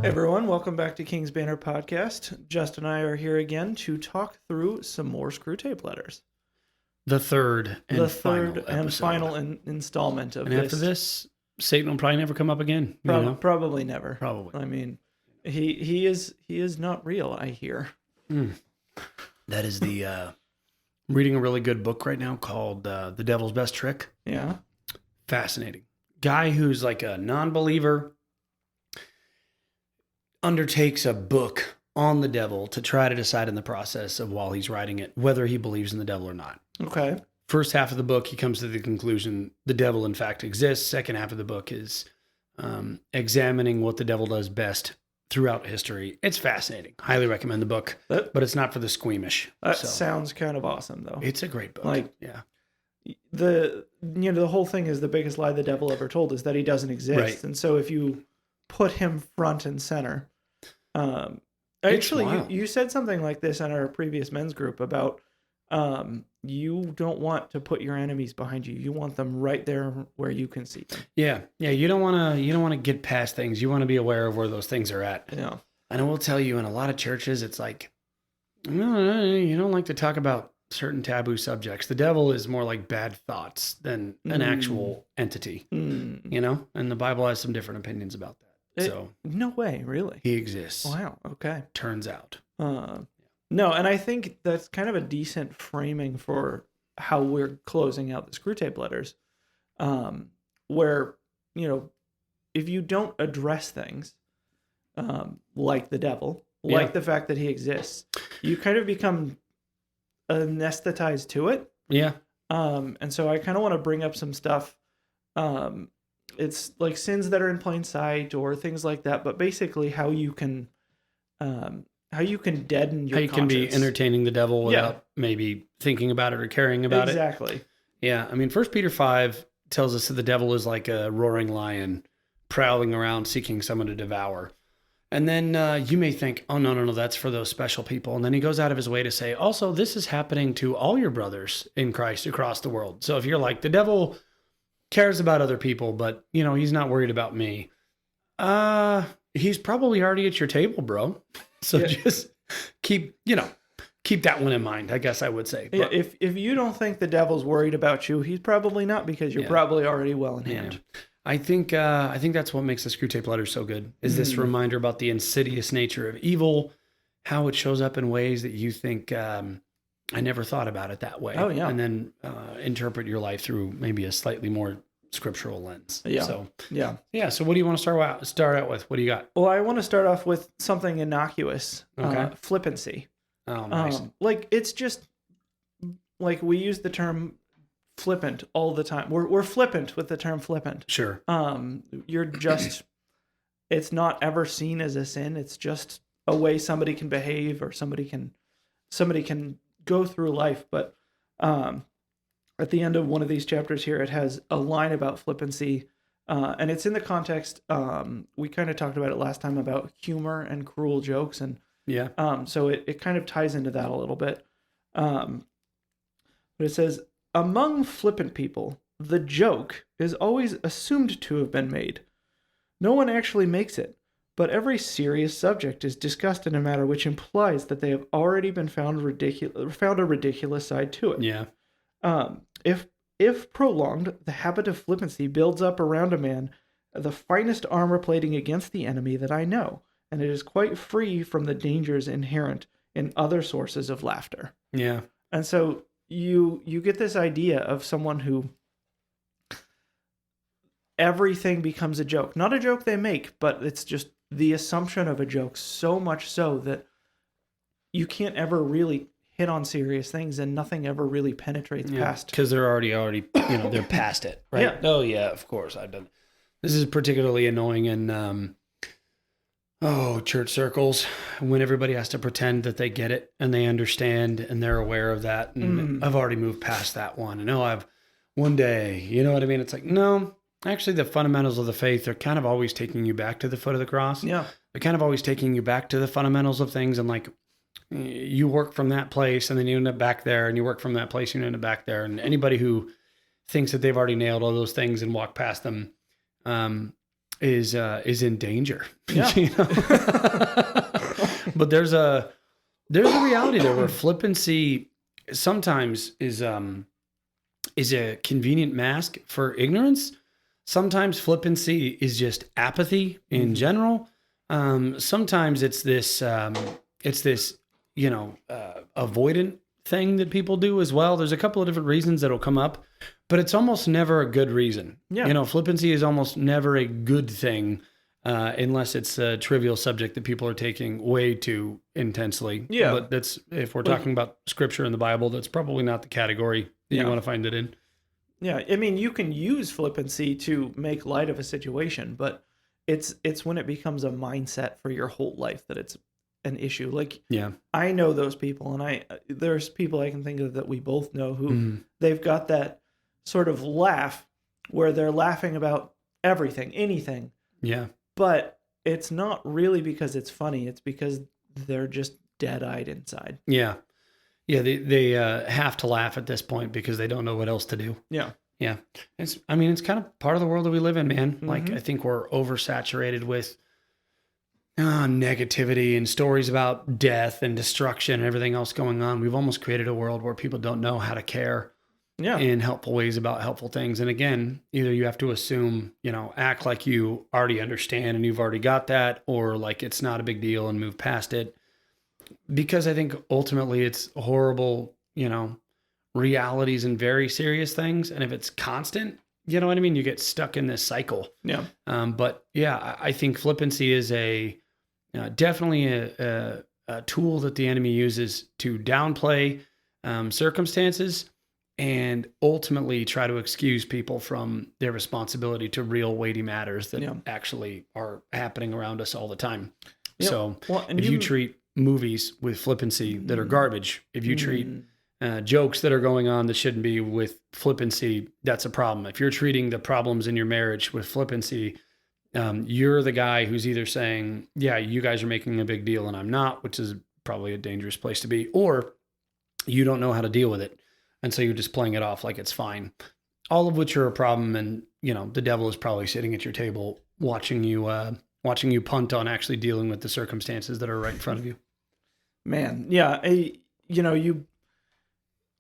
everyone, welcome back to King's Banner Podcast. Justin and I are here again to talk through some more Screwtape Letters. The third and final installment of this. And after this, Satan will probably never come up again. Probably never. Probably. I mean, he is not real, I hear. That is the reading a really good book right now called The Devil's Best Trick. Yeah. Fascinating. Guy who's like a non-believer undertakes a book on the devil to try to decide in the process of while he's writing it whether he believes in the devil or not. Okay. First half of the book, he comes to the conclusion the devil in fact exists. Second half of the book is examining what the devil does best throughout history. It's fascinating. Highly recommend the book, but it's not for the squeamish. That sounds kind of awesome, though. It's a great book. The whole thing is the biggest lie the devil ever told is that he doesn't exist. Right. And so if you put him front and center, actually, you said something like this in our previous men's group about you don't want to put your enemies behind you. You want them right there where you can see them. Yeah. You don't want to get past things. You want to be aware of where those things are at. Yeah. And I will tell you, in a lot of churches, it's like, you don't like to talk about certain taboo subjects. The devil is more like bad thoughts than an actual entity, and the Bible has some different opinions about that. No way, really. He exists. Wow. Okay. Turns out. No, and I think that's kind of a decent framing for how we're closing out the Screwtape Letters, where, if you don't address things like the devil, like the fact that he exists, you kind of become anesthetized to it. Yeah. And so I kind of want to bring up some stuff. It's like sins that are in plain sight or things like that, but basically how you can deaden your conscience. Can be entertaining the devil without maybe thinking about it or caring about it. Exactly. Yeah. I mean, 1 Peter 5 tells us that the devil is like a roaring lion prowling around seeking someone to devour. And then you may think, oh, no, that's for those special people. And then he goes out of his way to say, also, this is happening to all your brothers in Christ across the world. So if you're like, the devil cares about other people, but, he's not worried about me. He's probably already at your table, bro. So just keep that one in mind, I guess I would say. But, if you don't think the devil's worried about you, he's probably not, because you're probably already well in hand. I think that's what makes the Screwtape Letters so good, is this reminder about the insidious nature of evil, how it shows up in ways that you think, I never thought about it that way. Oh, yeah. And then interpret your life through maybe a slightly more scriptural lens. Yeah. So, yeah. So what do you want to start out with? What do you got? Well, I want to start off with something innocuous. Okay. Flippancy. Oh, nice. It's just like we use the term flippant all the time. We're flippant with the term flippant. Sure. You're just, it's not ever seen as a sin. It's just a way somebody can behave, or somebody can go through life. But at the end of one of these chapters here, it has a line about flippancy, and it's in the context. We kind of talked about it last time about humor and cruel jokes, and so it kind of ties into that a little bit. But it says, among flippant people, the joke is always assumed to have been made. No one actually makes it, but every serious subject is discussed in a manner which implies that they have already been found a ridiculous side to it. Yeah. If prolonged, the habit of flippancy builds up around a man the finest armor plating against the enemy that I know, and it is quite free from the dangers inherent in other sources of laughter. Yeah. And so you get this idea of someone who everything becomes a joke. Not a joke they make, but it's just the assumption of a joke, so much so that you can't ever really hit on serious things, and nothing ever really penetrates past. Because they're already, they're past it, right? Yeah. Oh, yeah, of course, I've done. This is particularly annoying in church circles, when everybody has to pretend that they get it and they understand and they're aware of that. And I've already moved past that one. And I've one day, you know what I mean? It's like, no, actually the fundamentals of the faith are kind of always taking you back to the foot of the cross. Yeah. They're kind of always taking you back to the fundamentals of things. And like, you work from that place and then you end up back there, and you work from that place, and you end up back there. And anybody who thinks that they've already nailed all those things and walked past them, is in danger. Yeah. You know? But there's a reality there where flippancy sometimes is a convenient mask for ignorance. Sometimes flippancy is just apathy in general. Sometimes it's this avoidant thing that people do as well. There's a couple of different reasons that'll come up, but it's almost never a good reason. Yeah. Flippancy is almost never a good thing unless it's a trivial subject that people are taking way too intensely. Yeah. But that's, if we're talking about scripture in the Bible, that's probably not the category that you want to find it in. Yeah. I mean, you can use flippancy to make light of a situation, but it's when it becomes a mindset for your whole life that it's an issue. Like, I know those people, and there's people I can think of that we both know who they've got that sort of laugh where they're laughing about everything, anything. Yeah. But it's not really because it's funny. It's because they're just dead-eyed inside. Yeah. Yeah. They have to laugh at this point because they don't know what else to do. Yeah. Yeah. It's kind of part of the world that we live in, man. Like, I think we're oversaturated with negativity and stories about death and destruction and everything else going on. We've almost created a world where people don't know how to care in helpful ways about helpful things. And again, either you have to assume, act like you already understand and you've already got that, or like it's not a big deal and move past it. Because I think ultimately it's horrible, realities and very serious things. And if it's constant, you know what I mean? You get stuck in this cycle. Yeah. But yeah, I think flippancy is definitely a tool that the enemy uses to downplay circumstances and ultimately try to excuse people from their responsibility to real weighty matters that actually are happening around us all the time. Yep. So if you treat movies with flippancy that are garbage, if you treat jokes that are going on that shouldn't be with flippancy, that's a problem. If you're treating the problems in your marriage with flippancy, you're the guy who's either saying, yeah, you guys are making a big deal and I'm not, which is probably a dangerous place to be, or you don't know how to deal with it. And so you're just playing it off like it's fine, all of which are a problem. And, the devil is probably sitting at your table watching you punt on actually dealing with the circumstances that are right in front of you. Man. Yeah.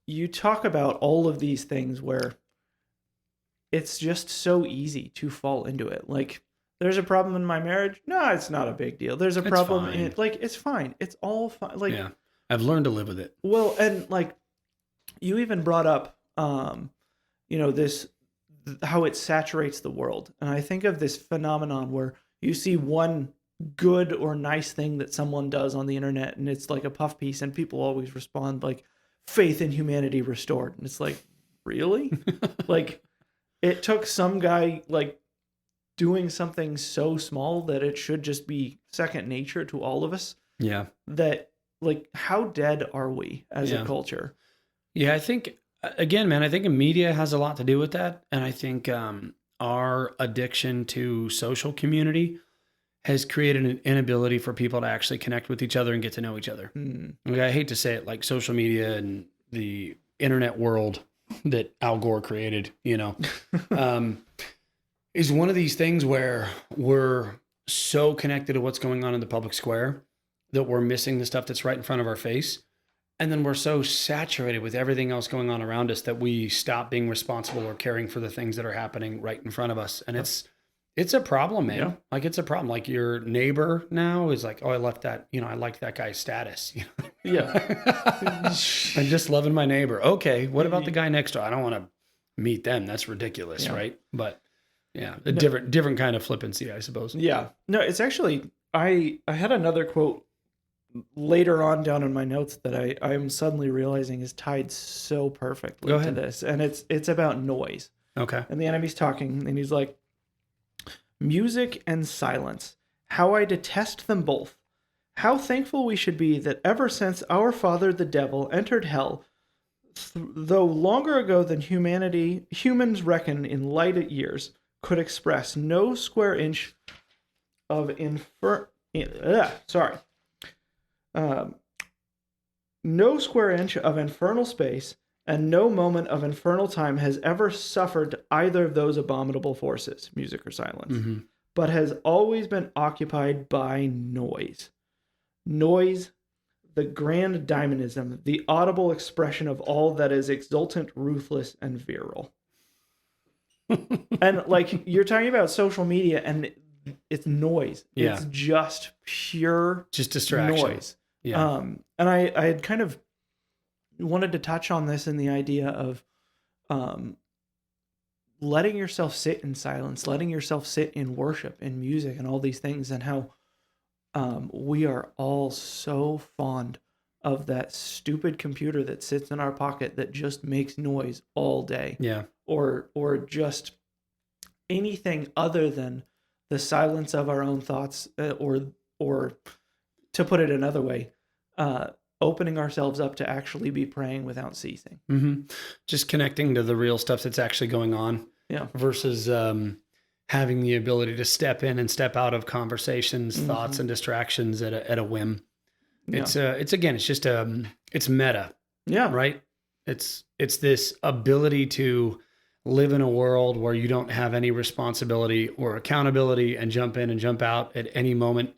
You talk about all of these things where it's just so easy to fall into it. Like, there's a problem in my marriage. No, it's not a big deal. There's a problem in it. Like, it's fine. It's all fine. Like, yeah, I've learned to live with it. Well, and like you even brought up, this, how it saturates the world. And I think of this phenomenon where you see one good or nice thing that someone does on the internet and it's like a puff piece and people always respond like, faith in humanity restored. And it's like, really? Like, it took some guy like doing something so small that it should just be second nature to all of us. Yeah. That, like, how dead are we as a culture? Yeah, I think, again, man, I think media has a lot to do with that. And I think our addiction to social community has created an inability for people to actually connect with each other and get to know each other. Okay, I hate to say it, like social media and the internet world that Al Gore created, is one of these things where we're so connected to what's going on in the public square that we're missing the stuff that's right in front of our face. And then we're so saturated with everything else going on around us that we stop being responsible or caring for the things that are happening right in front of us. And it's a problem, man. Yeah. Like, it's a problem. Like, your neighbor now is like, oh, I left that, I liked that guy's status. Yeah. I'm just loving my neighbor. Okay. What about the guy next door? I don't want to meet them. That's ridiculous. Right. But yeah, different kind of flippancy, I suppose. Yeah. No, it's actually, I had another quote later on down in my notes that I'm suddenly realizing is tied so perfectly to this. And it's about noise. Okay. And the enemy's talking and he's like, music and silence, how I detest them both. How thankful we should be that ever since our father the devil entered hell, though longer ago than humans reckon in light years, could express no square inch of no square inch of infernal space, and no moment of infernal time has ever suffered either of those abominable forces, music or silence. but has always been occupied by noise. Noise, the grand dynamism, the audible expression of all that is exultant, ruthless, and virile. And like you're talking about social media, and it's noise. Yeah. It's just pure just distraction. noise. Yeah. And I had kind of wanted to touch on this in the idea of letting yourself sit in silence, letting yourself sit in worship and music and all these things, and how we are all so fond of that stupid computer that sits in our pocket that just makes noise all day. Yeah. Or just anything other than the silence of our own thoughts, or to put it another way, opening ourselves up to actually be praying without ceasing. Mm-hmm. Just connecting to the real stuff that's actually going on. Yeah. Versus having the ability to step in and step out of conversations, thoughts, and distractions at a whim. Yeah. It's meta. Yeah. Right. It's this ability to live in a world where you don't have any responsibility or accountability and jump in and jump out at any moment.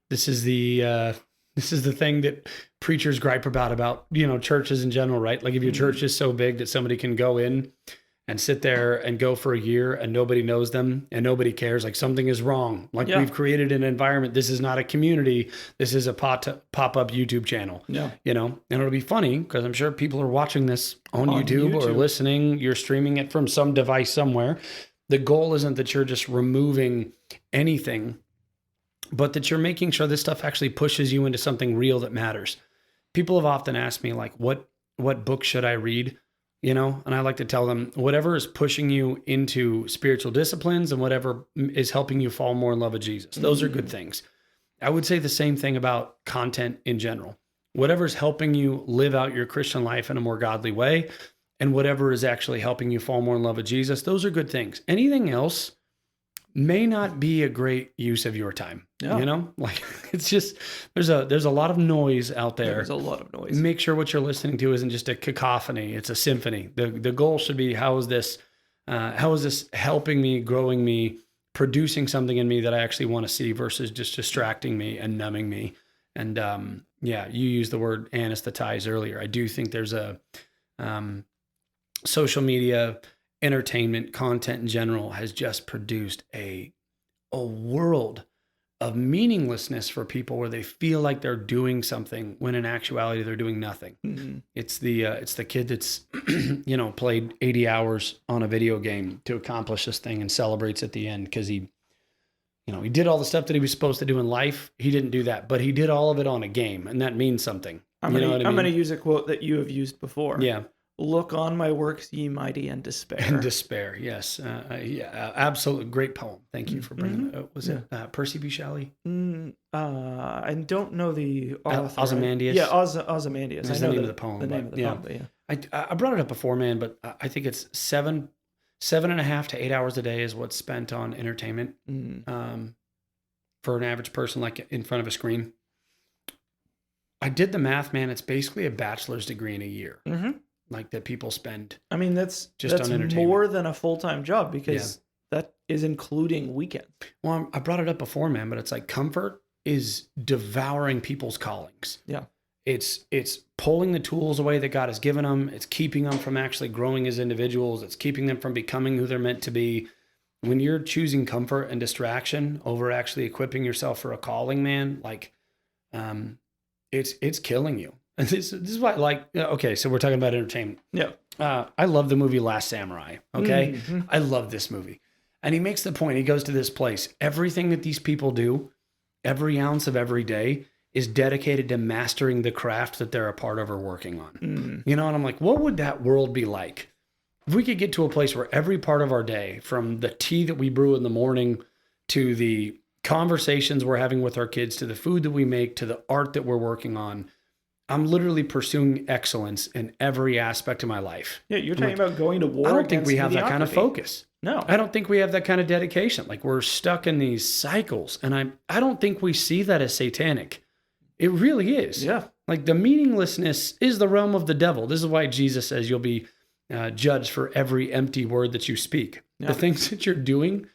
This is the thing that preachers gripe about, churches in general, right? Like if your church is so big that somebody can go in and sit there and go for a year and nobody knows them and nobody cares, like something is wrong. Like we've created an environment. This is not a community. This is a pop-up YouTube channel. Yeah. And it'll be funny because I'm sure people are watching this on YouTube or listening. You're streaming it from some device somewhere. The goal isn't that you're just removing anything, but that you're making sure this stuff actually pushes you into something real that matters. People have often asked me, like, what book should I read? And I like to tell them, whatever is pushing you into spiritual disciplines and whatever is helping you fall more in love with Jesus. Those are good things. I would say the same thing about content in general. Whatever's helping you live out your Christian life in a more godly way, and whatever is actually helping you fall more in love with Jesus, those are good things. Anything else may not be a great use of your time. Like it's just, there's a lot of noise out there. There's a lot of noise. Make sure what you're listening to isn't just a cacophony. It's a symphony. The goal should be, how is this helping me, growing me, producing something in me that I actually want to see, versus just distracting me and numbing me. And you used the word anesthetize earlier. I do think there's a social media, entertainment, content in general has just produced a world of meaninglessness for people, where they feel like they're doing something when in actuality they're doing nothing. Mm-hmm. It's the kid that's played 80 hours on a video game to accomplish this thing and celebrates at the end because he did all the stuff that he was supposed to do in life. He didn't do that, but he did all of it on a game, and that means something. I'm going to use a quote that you have used before. Yeah. Look on my works, ye mighty, and despair. And despair, yes. Absolutely. Great poem. Thank you for bringing it. Was it Percy B. Shelley? I don't know the author. Ozymandias? Yeah, Ozymandias. That's the name of the poem. The name of the poem, but yeah. I brought it up before, man, but I think it's 7.5 to 8 hours a day is what's spent on entertainment for an average person, like in front of a screen. I did the math, man. It's basically a bachelor's degree in a year. Mm-hmm. Like that people spend. I mean, that's on entertainment. More than a full-time job, because that is including weekends. Well, I brought it up before, man, but it's like comfort is devouring people's callings. Yeah. It's pulling the tools away that God has given them. It's keeping them from actually growing as individuals. It's keeping them from becoming who they're meant to be. When you're choosing comfort and distraction over actually equipping yourself for a calling, man, like, it's killing you. And this is why, like, okay, so we're talking about entertainment. Yeah. I love the movie Last Samurai, okay? Mm-hmm. I love this movie. And he makes the point, he goes to this place. Everything that these people do, every ounce of every day, is dedicated to mastering the craft that they're a part of or working on. Mm. And I'm like, what would that world be like if we could get to a place where every part of our day, from the tea that we brew in the morning to the conversations we're having with our kids, to the food that we make, to the art that we're working on, I'm literally pursuing excellence in every aspect of my life. Yeah, you're talking about going to war. I don't think we have that kind of focus. No. I don't think we have that kind of dedication. Like, we're stuck in these cycles, and I don't think we see that as satanic. It really is. Yeah. Like, the meaninglessness is the realm of the devil. This is why Jesus says you'll be judged for every empty word that you speak. Yeah. The things that you're doing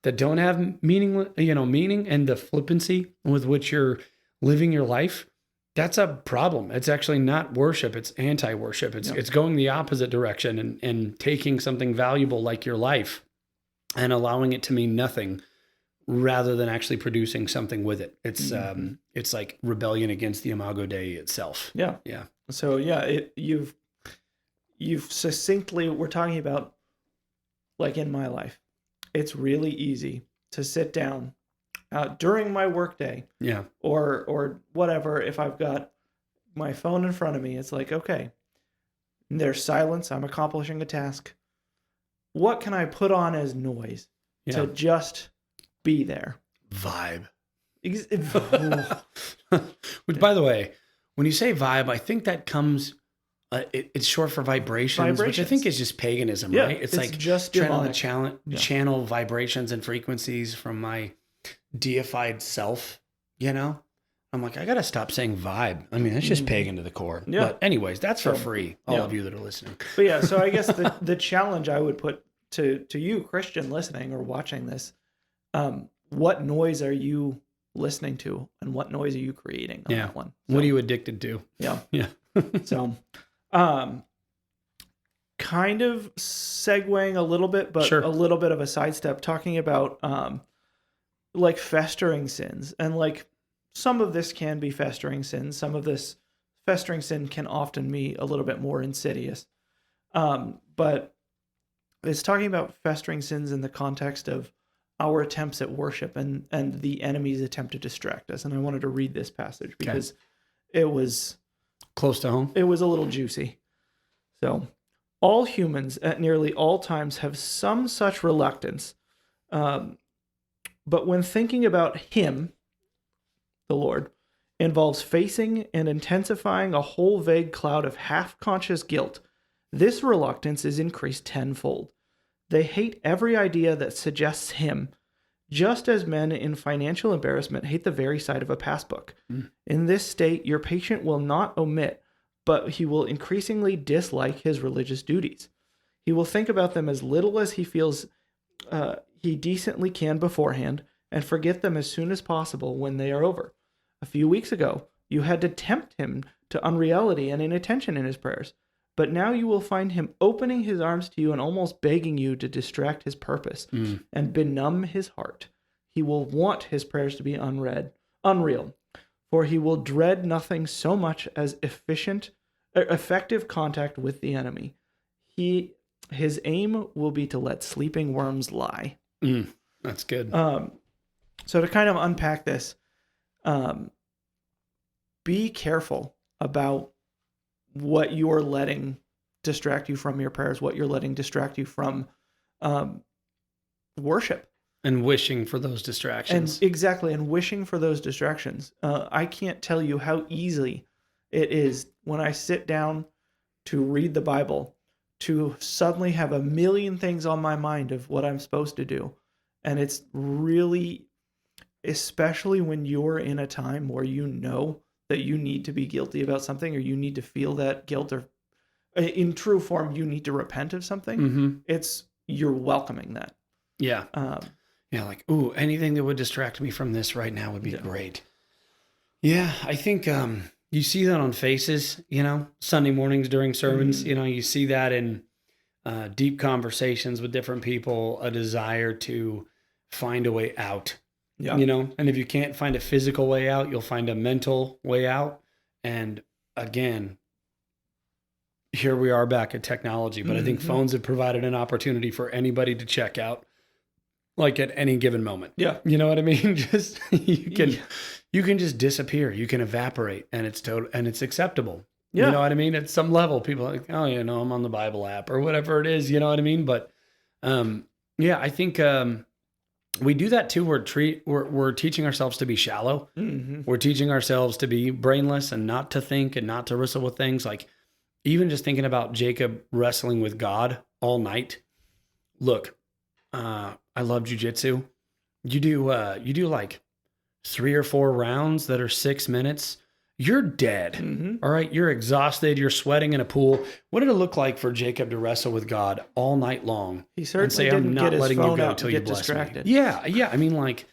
that don't have meaning, and the flippancy with which you're living your life, that's a problem. It's actually not worship. It's anti-worship. It's going the opposite direction and taking something valuable like your life and allowing it to mean nothing rather than actually producing something with it. It's like rebellion against the Imago Dei itself. Yeah. Yeah. So you've succinctly, we're talking about, like in my life, it's really easy to sit down during my workday, or whatever. If I've got my phone in front of me, it's like, okay, there's silence. I'm accomplishing a task. What can I put on as noise to just be there? Vibe. Which, by the way, when you say vibe, I think that comes. It's short for vibrations, which I think is just paganism, right? It's like just trying to channel vibrations and frequencies from my deified self, I'm like, I got to stop saying vibe. I mean, that's just pagan to the core. Yeah. But anyways, that's for free, all of you that are listening. But so I guess the challenge I would put to you, Christian, listening or watching this, what noise are you listening to and what noise are you creating on that one? So, what are you addicted to? Yeah. Yeah. So, kind of segueing a little bit, but a little bit of a sidestep, talking about like festering sins. And like some of this can be festering sins. Some of this festering sin can often be a little bit more insidious. But it's talking about festering sins in the context of our attempts at worship and the enemy's attempt to distract us. And I wanted to read this passage because it was close to home. It was a little juicy. So, all humans at nearly all times have some such reluctance. But when thinking about Him, the Lord, involves facing and intensifying a whole vague cloud of half-conscious guilt, this reluctance is increased tenfold. They hate every idea that suggests Him, just as men in financial embarrassment hate the very sight of a passbook. In this state, your patient will not omit, but he will increasingly dislike his religious duties. He will think about them as little as he feels he decently can beforehand, and forget them as soon as possible when they are over. A few weeks ago, you had to tempt him to unreality and inattention in his prayers, but now you will find him opening his arms to you and almost begging you to distract his purpose and benumb his heart. He will want his prayers to be unreal, for he will dread nothing so much as effective contact with the enemy. His aim will be to let sleeping worms lie. That's good. So to kind of unpack this, be careful about what you're letting distract you from your prayers, what you're letting distract you from worship. And wishing for those distractions. And wishing for those distractions. I can't tell you how easily it is when I sit down to read the Bible to suddenly have a million things on my mind of what I'm supposed to do. And it's really, especially when you're in a time where you know that you need to be guilty about something, or you need to feel that guilt, or in true form, you need to repent of something. You're welcoming that. Yeah. Like, ooh, anything that would distract me from this right now would be great. Yeah, I think you see that on faces, Sunday mornings during sermons, you see that in deep conversations with different people, a desire to find a way out, and if you can't find a physical way out, you'll find a mental way out. And again, here we are back at technology, but I think phones have provided an opportunity for anybody to check out, like at any given moment. Yeah. You know what I mean? Just, you can just disappear. You can evaporate, and it's acceptable. Yeah. You know what I mean? At some level, people are like, oh, I'm on the Bible app or whatever it is, you know what I mean? But, I think, we do that too. We're teaching ourselves to be shallow. We're teaching ourselves to be brainless and not to think and not to wrestle with things. Like even just thinking about Jacob wrestling with God all night. Look, I love jujitsu. You do like 3 or 4 rounds that are 6 minutes, you're dead. Mm-hmm. All right. You're exhausted. You're sweating in a pool. What did it look like for Jacob to wrestle with God all night long? He And certainly say, didn't I'm get not his letting you phone go out until and you get bless distracted. me. Yeah. Yeah. I mean, like,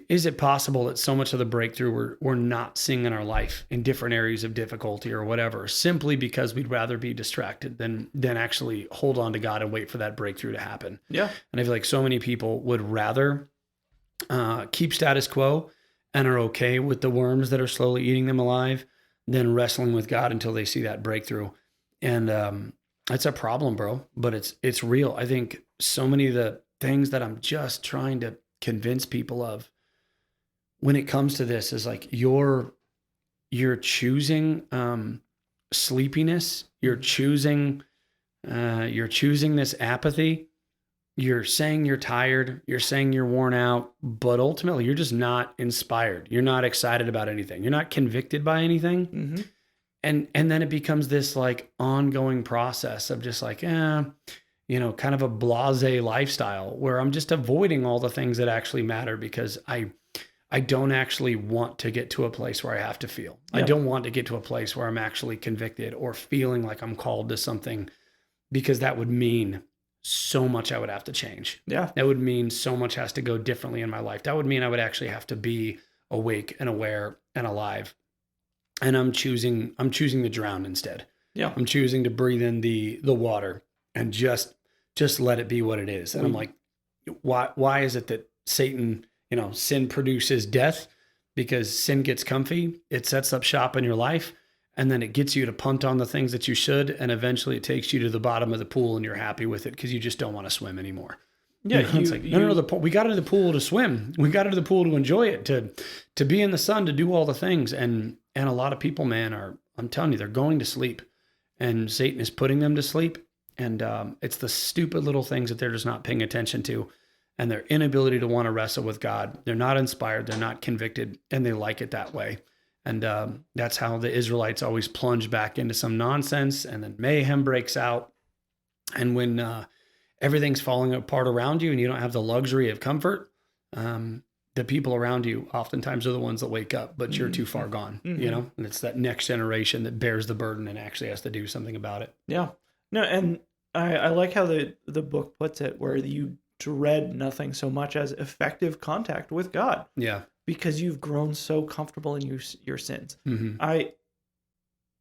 is it possible that so much of the breakthrough we're not seeing in our life in different areas of difficulty or whatever, simply because we'd rather be distracted than actually hold on to God and wait for that breakthrough to happen? Yeah. And I feel like so many people would rather keep status quo and are okay with the worms that are slowly eating them alive than wrestling with God until they see that breakthrough. And it's a problem, bro, but it's real. I think so many of the things that I'm just trying to convince people of when it comes to this is like you're choosing sleepiness, you're choosing this apathy. You're saying you're tired, you're saying you're worn out, but ultimately you're just not inspired. You're not excited about anything. You're not convicted by anything. Mm-hmm. And then it becomes this like ongoing process of just like, kind of a blasé lifestyle where I'm just avoiding all the things that actually matter because I don't actually want to get to a place where I have to feel. Yeah. I don't want to get to a place where I'm actually convicted or feeling like I'm called to something, because that would mean so much I would have to change. Yeah. That would mean so much has to go differently in my life. That would mean I would actually have to be awake and aware and alive. And I'm choosing to drown instead. Yeah. I'm choosing to breathe in the water and just let it be what it is. And I'm like, why is it that Satan, sin produces death? Because sin gets comfy, it sets up shop in your life, and then it gets you to punt on the things that you should, and eventually it takes you to the bottom of the pool and you're happy with it because you just don't want to swim anymore. Yeah. It's like, no, we got into the pool to swim. We got into the pool to enjoy it, to be in the sun, to do all the things. And a lot of people, man, I'm telling you, they're going to sleep, and Satan is putting them to sleep. And it's the stupid little things that they're just not paying attention to, and their inability to want to wrestle with God. They're not inspired. They're not convicted, and they like it that way. And that's how the Israelites always plunge back into some nonsense, and then mayhem breaks out. And when everything's falling apart around you and you don't have the luxury of comfort, the people around you oftentimes are the ones that wake up, but you're too far gone, Mm-hmm. And it's that next generation that bears the burden and actually has to do something about it. Yeah. No, and I like how the book puts it, where you dread nothing so much as effective contact with God. Yeah. Because you've grown so comfortable in your sins. Mm-hmm.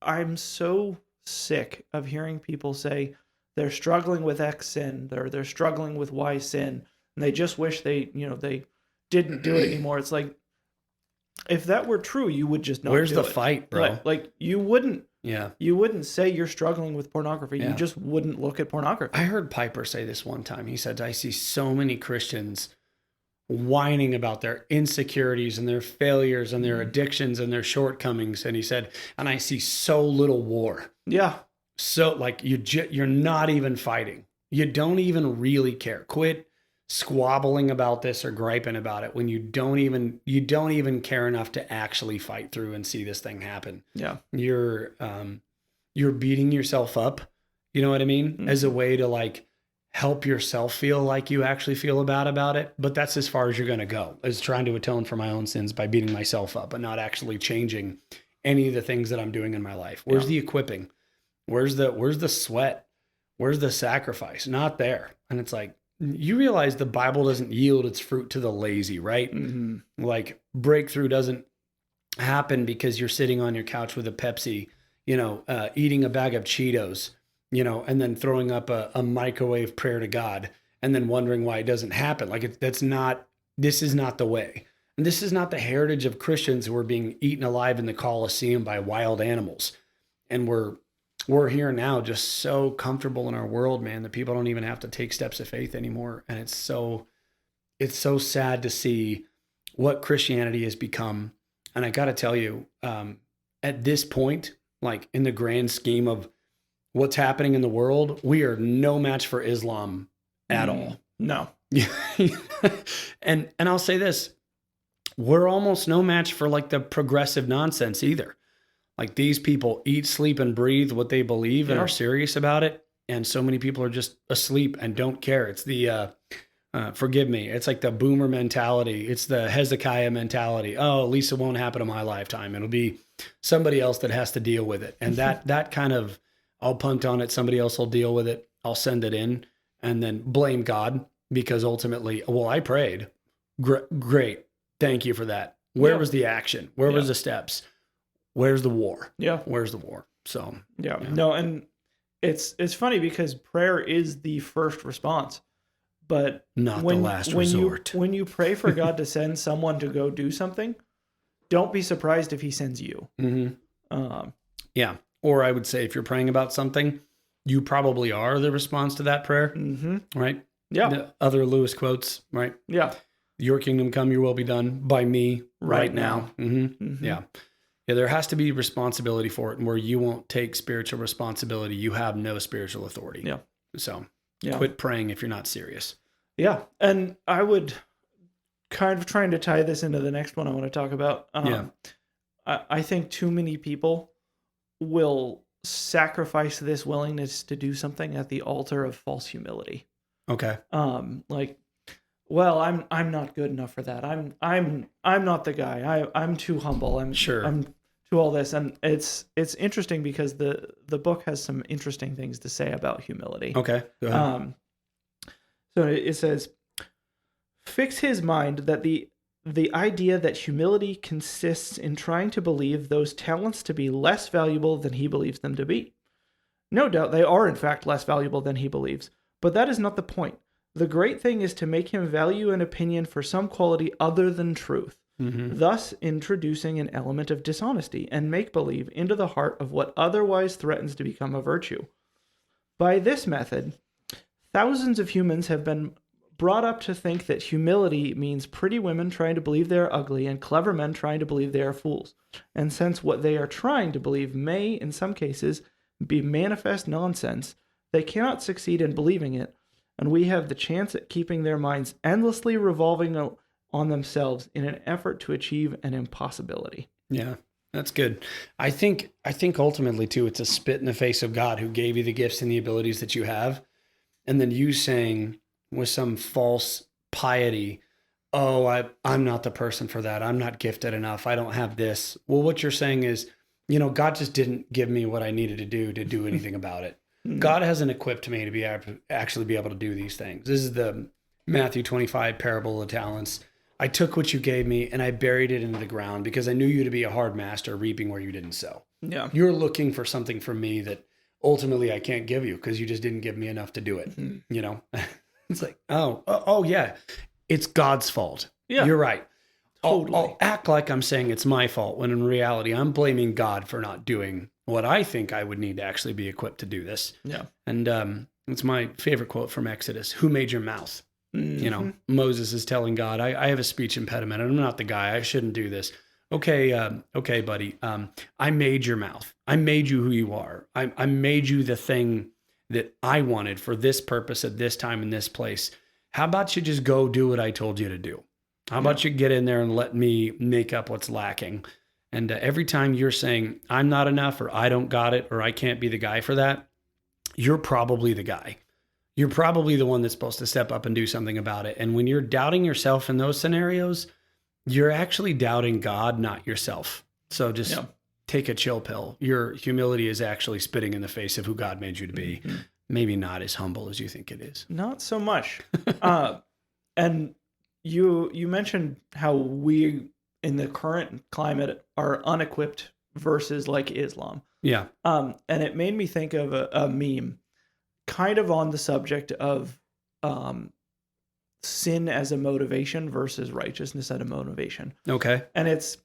I'm so sick of hearing people say they're struggling with X sin, they're struggling with Y sin, and they just wish they didn't do it anymore. It's like, if that were true, you would just not. Where's do the it. fight, bro? Like you wouldn't. Yeah. You wouldn't say you're struggling with pornography. Yeah. You just wouldn't look at pornography. I heard Piper say this one time. He said, I see so many Christians whining about their insecurities and their failures and their addictions and their shortcomings. And he said, and I see so little war. Yeah. So like you're not even fighting. You don't even really care. Quit squabbling about this or griping about it when you don't even care enough to actually fight through and see this thing happen. Yeah. You're beating yourself up, you know what I mean? Mm-hmm. As a way to like help yourself feel like you actually feel bad about it. But that's as far as you're going to go, is trying to atone for my own sins by beating myself up, but not actually changing any of the things that I'm doing in my life. Where's the equipping? Where's the sweat? Where's the sacrifice? Not there. And it's like, you realize the Bible doesn't yield its fruit to the lazy, right? Mm-hmm. Like breakthrough doesn't happen because you're sitting on your couch with a Pepsi, eating a bag of Cheetos, and then throwing up a microwave prayer to God and then wondering why it doesn't happen. Like this is not the way. And this is not the heritage of Christians who are being eaten alive in the Colosseum by wild animals. And we're here now just so comfortable in our world, man, that people don't even have to take steps of faith anymore. And it's so sad to see what Christianity has become. And I got to tell you, at this point, like in the grand scheme of what's happening in the world, we are no match for Islam at all. No. And I'll say this, we're almost no match for like the progressive nonsense either. Like these people eat, sleep, and breathe what they believe and are serious about it. And so many people are just asleep and don't care. It's the Forgive me. It's like the boomer mentality. It's the Hezekiah mentality. Oh, at least it won't happen in my lifetime. It'll be somebody else that has to deal with it. And that kind of, I'll punt on it. Somebody else will deal with it. I'll send it in and then blame God because ultimately, well, I prayed. Great. Thank you for that. Where was the action? Where was the steps? Where's the war? Yeah. Where's the war? So, No, and it's funny because prayer is the first response, but not the last resort. When you pray for God to send someone to go do something, don't be surprised if he sends you. Yeah. Or I would say if you're praying about something, you probably are the response to that prayer, right? Yeah. The other Lewis quotes, right? Yeah. Your kingdom come, your will be done by me right now. Yeah. Yeah, there has to be responsibility for it, and where you won't take spiritual responsibility, you have no spiritual authority. Yeah. So quit praying if you're not serious. Yeah. And I would kind of trying to tie this into the next one I want to talk about. I think too many people will sacrifice this willingness to do something at the altar of false humility. Okay. Like, well, I'm not good enough for that. I'm not the guy. I'm too humble. I'm to all this. And it's interesting because the book has some interesting things to say about humility. Okay. Go ahead. So it says, fix his mind that the idea that humility consists in trying to believe those talents to be less valuable than he believes them to be. No doubt they are in fact less valuable than he believes, but that is not the point. The great thing is to make him value an opinion for some quality other than truth, thus introducing an element of dishonesty and make-believe into the heart of what otherwise threatens to become a virtue. By this method, thousands of humans have been brought up to think that humility means pretty women trying to believe they are ugly and clever men trying to believe they are fools. And since what they are trying to believe may, in some cases, be manifest nonsense, they cannot succeed in believing it, and we have the chance at keeping their minds endlessly revolving on themselves in an effort to achieve an impossibility. Yeah, that's good. I think ultimately too, it's a spit in the face of God who gave you the gifts and the abilities that you have. And then you saying with some false piety, oh, I'm not the person for that. I'm not gifted enough. I don't have this. Well, what you're saying is, God just didn't give me what I needed to do anything about it. God hasn't equipped me to be actually be able to do these things. This is the Matthew 25 parable of talents. I took what you gave me and I buried it into the ground because I knew you to be a hard master, reaping where you didn't sow. Yeah. You're looking for something from me that ultimately I can't give you because you just didn't give me enough to do it. It's like, oh yeah, it's God's fault. Yeah. You're right. Totally. I'll act like I'm saying it's my fault when in reality I'm blaming God for not doing what I think I would need to actually be equipped to do this. Yeah. And it's my favorite quote from Exodus. Who made your mouth? Moses is telling God, I have a speech impediment. I'm not the guy. I shouldn't do this. Okay, buddy. I made your mouth. I made you who you are. I made you the thing that I wanted for this purpose at this time in this place. How about you just go do what I told you to do? How about you get in there and let me make up what's lacking? And every time you're saying, I'm not enough, or I don't got it, or I can't be the guy for that, you're probably the guy. You're probably the one that's supposed to step up and do something about it. And when you're doubting yourself in those scenarios, you're actually doubting God, not yourself. So just take a chill pill. Your humility is actually spitting in the face of who God made you to be. Maybe not as humble as you think it is. Not so much. And you mentioned how we, in the current climate, are unequipped versus like Islam. Yeah. And it made me think of a meme kind of on the subject of sin as a motivation versus righteousness as a motivation. Okay. And it's,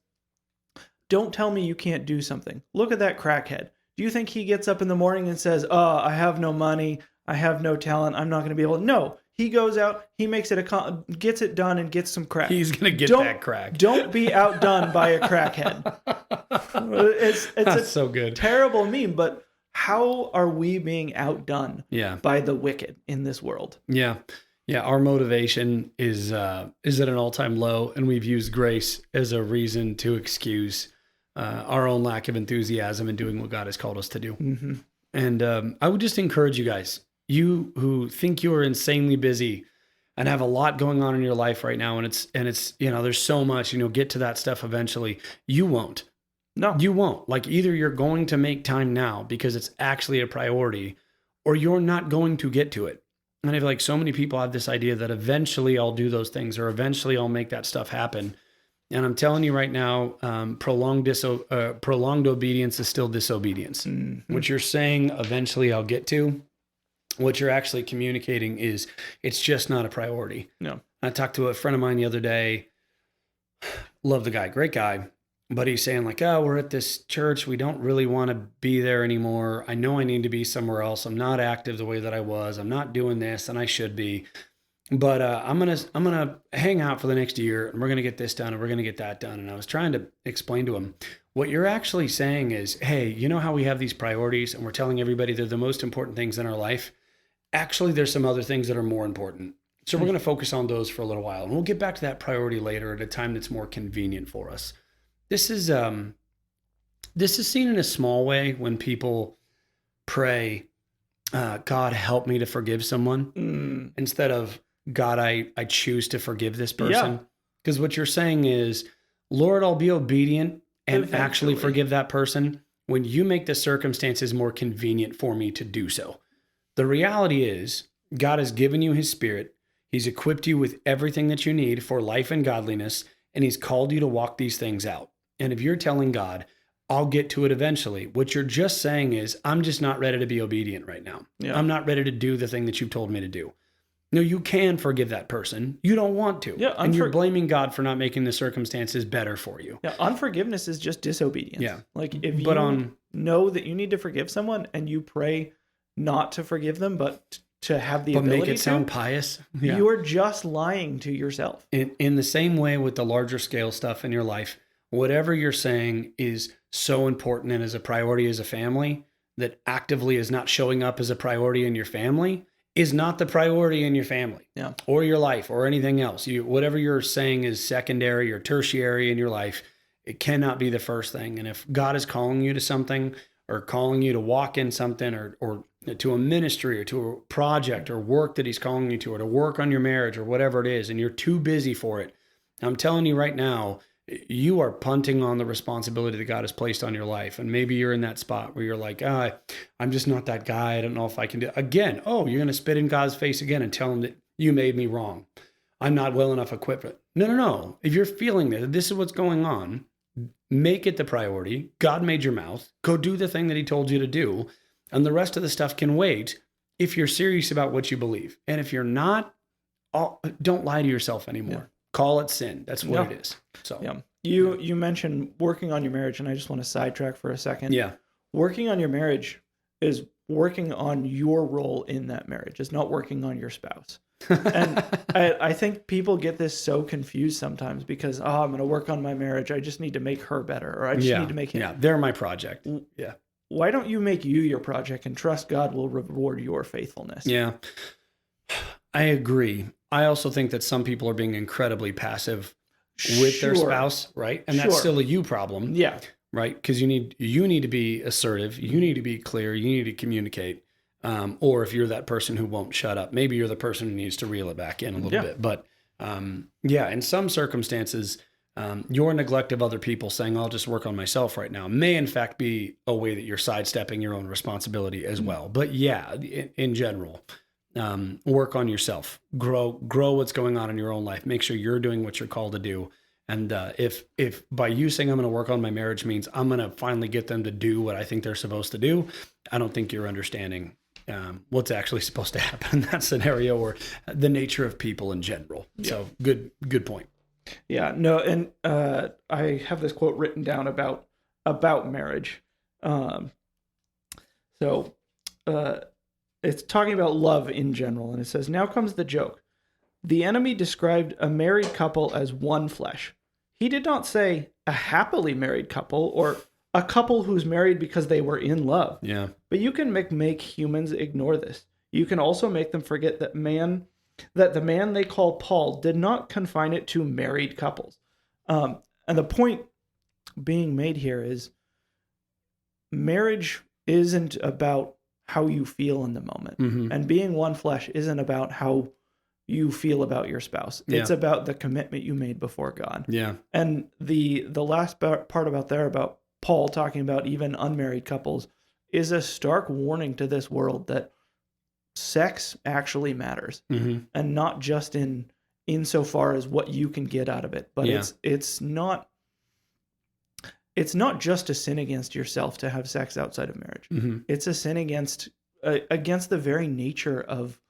don't tell me you can't do something. Look at that crackhead. Do you think he gets up in the morning and says, oh, I have no money, I have no talent, I'm not going to be able to? No. He goes out, he makes it gets it done and gets some crack. He's going to get that crack. Don't be outdone by a crackhead. It's so good. Terrible meme, but how are we being outdone by the wicked in this world? Yeah. Yeah. Our motivation is at an all-time low, and we've used grace as a reason to excuse our own lack of enthusiasm in doing what God has called us to do. Mm-hmm. And I would just encourage you guys, you who think you're insanely busy, and have a lot going on in your life right now, and it's there's so much, get to that stuff eventually. You won't. No. You won't. Like, either you're going to make time now because it's actually a priority, or you're not going to get to it. And I feel like so many people have this idea that eventually I'll do those things, or eventually I'll make that stuff happen. And I'm telling you right now, prolonged obedience is still disobedience. Mm-hmm. What you're saying, eventually I'll get to, what you're actually communicating is it's just not a priority. No. I talked to a friend of mine the other day. Love the guy, great guy. But he's saying like, oh, we're at this church. We don't really want to be there anymore. I know I need to be somewhere else. I'm not active the way that I was. I'm not doing this, and I should be. But I'm gonna hang out for the next year, and we're gonna get this done, and we're gonna get that done. And I was trying to explain to him, what you're actually saying is, hey, you know how we have these priorities, and we're telling everybody they're the most important things in our life? Actually, there's some other things that are more important. So we're gonna focus on those for a little while, and we'll get back to that priority later at a time that's more convenient for us. This is seen in a small way when people pray, God, help me to forgive someone, instead of, God, I choose to forgive this person. Because what you're saying is, Lord, I'll be obedient and actually forgive that person when you make the circumstances more convenient for me to do so. The reality is, God has given you his Spirit. He's equipped you with everything that you need for life and godliness, and he's called you to walk these things out. And if you're telling God, I'll get to it eventually, what you're just saying is, I'm just not ready to be obedient right now. Yeah. I'm not ready to do the thing that you've told me to do. No, you can forgive that person. You don't want to. Yeah, and you're blaming God for not making the circumstances better for you. Yeah, unforgiveness is just disobedience. Yeah. Like, if you know that you need to forgive someone and you pray not to forgive them, but to have the ability to. But make it sound pious. Yeah. You are just lying to yourself. In the same way with the larger scale stuff in your life, whatever you're saying is so important and is a priority as a family, that actively is not showing up as a priority in your family is not the priority in your family, or your life, or anything else. Whatever you're saying is secondary or tertiary in your life, it cannot be the first thing. And if God is calling you to something, or calling you to walk in something, or to a ministry, or to a project or work that he's calling you to, or to work on your marriage, or whatever it is, and you're too busy for it, I'm telling you right now, you are punting on the responsibility that God has placed on your life. And maybe you're in that spot where you're like, I'm just not that guy. I don't know if I can do it. Again, you're going to spit in God's face again and tell him that you made me wrong. I'm not well enough equipped. No. If you're feeling that this is what's going on, make it the priority. God made your mouth. Go do the thing that he told you to do. And the rest of the stuff can wait if you're serious about what you believe. And if you're not, don't lie to yourself anymore. Yeah. Call it sin. That's what it is. So you mentioned working on your marriage, and I just want to sidetrack for a second. Yeah. Working on your marriage is working on your role in that marriage. It's not working on your spouse. And I think people get this so confused sometimes because, I'm going to work on my marriage. I just need to make her better, or I just need to make him. Yeah, they're my project. Yeah. Why don't you make you your project and trust God will reward your faithfulness? Yeah, I agree. I also think that some people are being incredibly passive with their spouse, right? And that's still a you problem. Yeah. Right? Because you need to be assertive. You need to be clear. You need to communicate. Or if you're that person who won't shut up, maybe you're the person who needs to reel it back in a little bit. But in some circumstances, your neglect of other people, saying, I'll just work on myself right now, may in fact be a way that you're sidestepping your own responsibility as well. But in general, work on yourself, grow what's going on in your own life. Make sure you're doing what you're called to do. And if by you saying I'm going to work on my marriage means I'm going to finally get them to do what I think they're supposed to do, I don't think you're understanding what's actually supposed to happen in that scenario, or the nature of people in general. Yeah. So good point. Yeah, no, and I have this quote written down about marriage. It's talking about love in general, and it says, now comes the joke. The enemy described a married couple as one flesh. He did not say a happily married couple or a couple who's married because they were in love. Yeah. But you can make humans ignore this. You can also make them forget that the man they call Paul did not confine it to married couples. And the point being made here is marriage isn't about how you feel in the moment. Mm-hmm. And being one flesh isn't about how you feel about your spouse. Yeah. It's about the commitment you made before God. Yeah. And the last part about Paul talking about even unmarried couples is a stark warning to this world that sex actually matters, and not just insofar as what you can get out of it, but it's not just a sin against yourself to have sex outside of marriage. It's a sin against the very nature of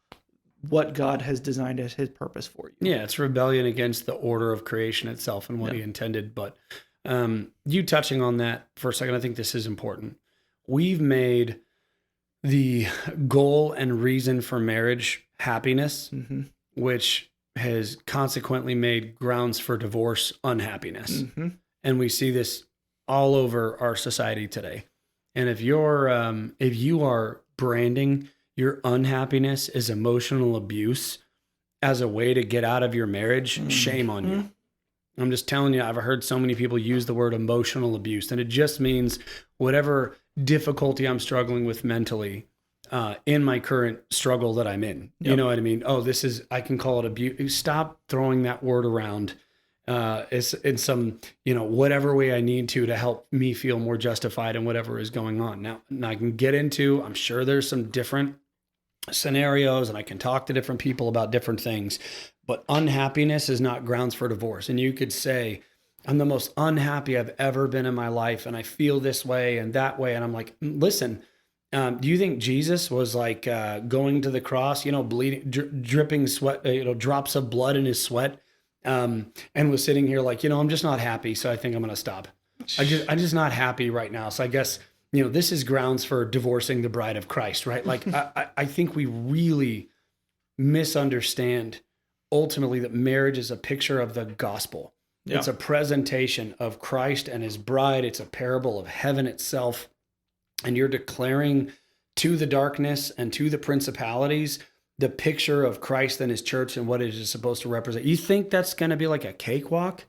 what God has designed as his purpose for you. Yeah, it's rebellion against the order of creation itself and what he intended. But you touching on that for a second, I think this is important. We've made the goal and reason for marriage happiness, which has consequently made grounds for divorce unhappiness. And we see this all over our society today. And if you are branding your unhappiness as emotional abuse as a way to get out of your marriage, shame on you. I'm just telling you, I've heard so many people use the word emotional abuse, and it just means whatever difficulty I'm struggling with mentally in my current struggle that I'm in. You know what I mean? Oh, I can call it abuse. Stop throwing that word around in some, whatever way I need to help me feel more justified in whatever is going on. Now I can get into, I'm sure there's some different scenarios and I can talk to different people about different things, but unhappiness is not grounds for divorce. And you could say, I'm the most unhappy I've ever been in my life, and I feel this way and that way. And I'm like, listen, do you think Jesus was like going to the cross, bleeding, dripping sweat, drops of blood in his sweat, and was sitting here like, I'm just not happy, so I think I'm going to stop. I'm just not happy right now. So I guess, this is grounds for divorcing the bride of Christ, right? Like, I think we really misunderstand ultimately that marriage is a picture of the gospel. Yeah. It's a presentation of Christ and his bride. It's a parable of heaven itself. And you're declaring to the darkness and to the principalities the picture of Christ and his church and what it is supposed to represent. You think that's going to be like a cakewalk?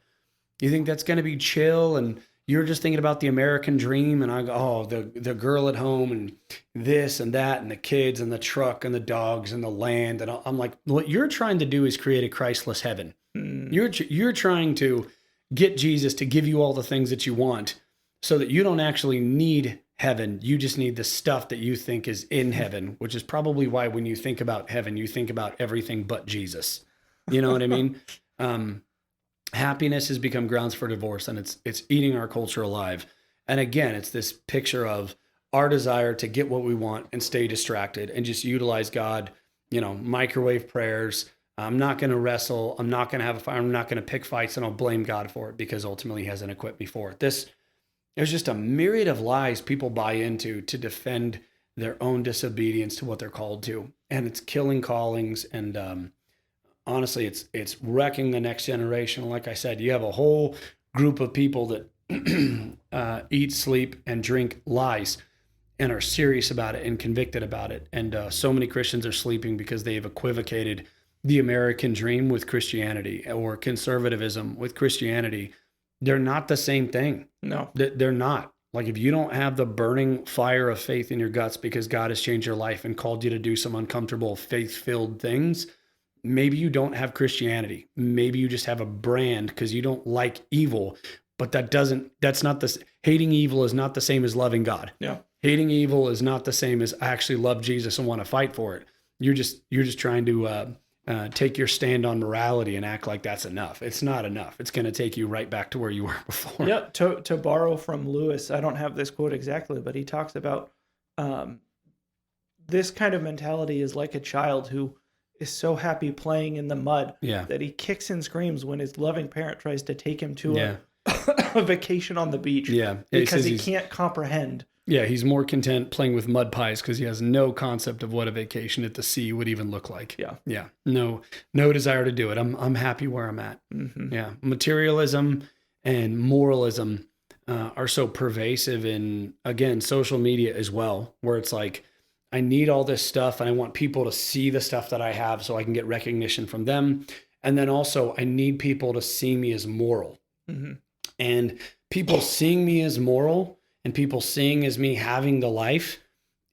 You think that's going to be chill and you're just thinking about the American dream, and I go, oh, the girl at home and this and that and the kids and the truck and the dogs and the land. And I'm like, what you're trying to do is create a Christless heaven. You're trying to get Jesus to give you all the things that you want so that you don't actually need heaven. You just need the stuff that you think is in heaven, which is probably why when you think about heaven, you think about everything but Jesus. You know what I mean? Happiness has become grounds for divorce, and it's eating our culture alive. And again, it's this picture of our desire to get what we want and stay distracted and just utilize God, microwave prayers. I'm not going to wrestle. I'm not going to have a fight. I'm not going to pick fights, and I'll blame God for it because ultimately he hasn't equipped me for it. There's just a myriad of lies people buy into to defend their own disobedience to what they're called to. And it's killing callings, and honestly, it's wrecking the next generation. Like I said, you have a whole group of people that eat, sleep, and drink lies and are serious about it and convicted about it. And so many Christians are sleeping because they have equivocated the American dream with Christianity or conservatism with Christianity. They're not the same thing. No, they're not. Like, if you don't have the burning fire of faith in your guts because God has changed your life and called you to do some uncomfortable faith-filled things, maybe you don't have Christianity. Maybe you just have a brand because you don't like evil, but hating evil is not the same as loving God. Yeah. Hating evil is not the same as I actually love Jesus and want to fight for it. You're just trying to take your stand on morality and act like that's enough. It's not enough. It's going to take you right back to where you were before. Yeah. To borrow from Lewis, I don't have this quote exactly, but he talks about this kind of mentality is like a child who is so happy playing in the mud that he kicks and screams when his loving parent tries to take him to a vacation on the beach. Yeah. Because he can't comprehend. Yeah, he's more content playing with mud pies because he has no concept of what a vacation at the sea would even look like. Yeah. Yeah. No desire to do it. I'm happy where I'm at. Mm-hmm. Yeah. Materialism and moralism are so pervasive in, again, social media as well, where it's like, I need all this stuff and I want people to see the stuff that I have so I can get recognition from them. And then also I need people to see me as moral. Mm-hmm. And people seeing me as moral and people seeing as me having the life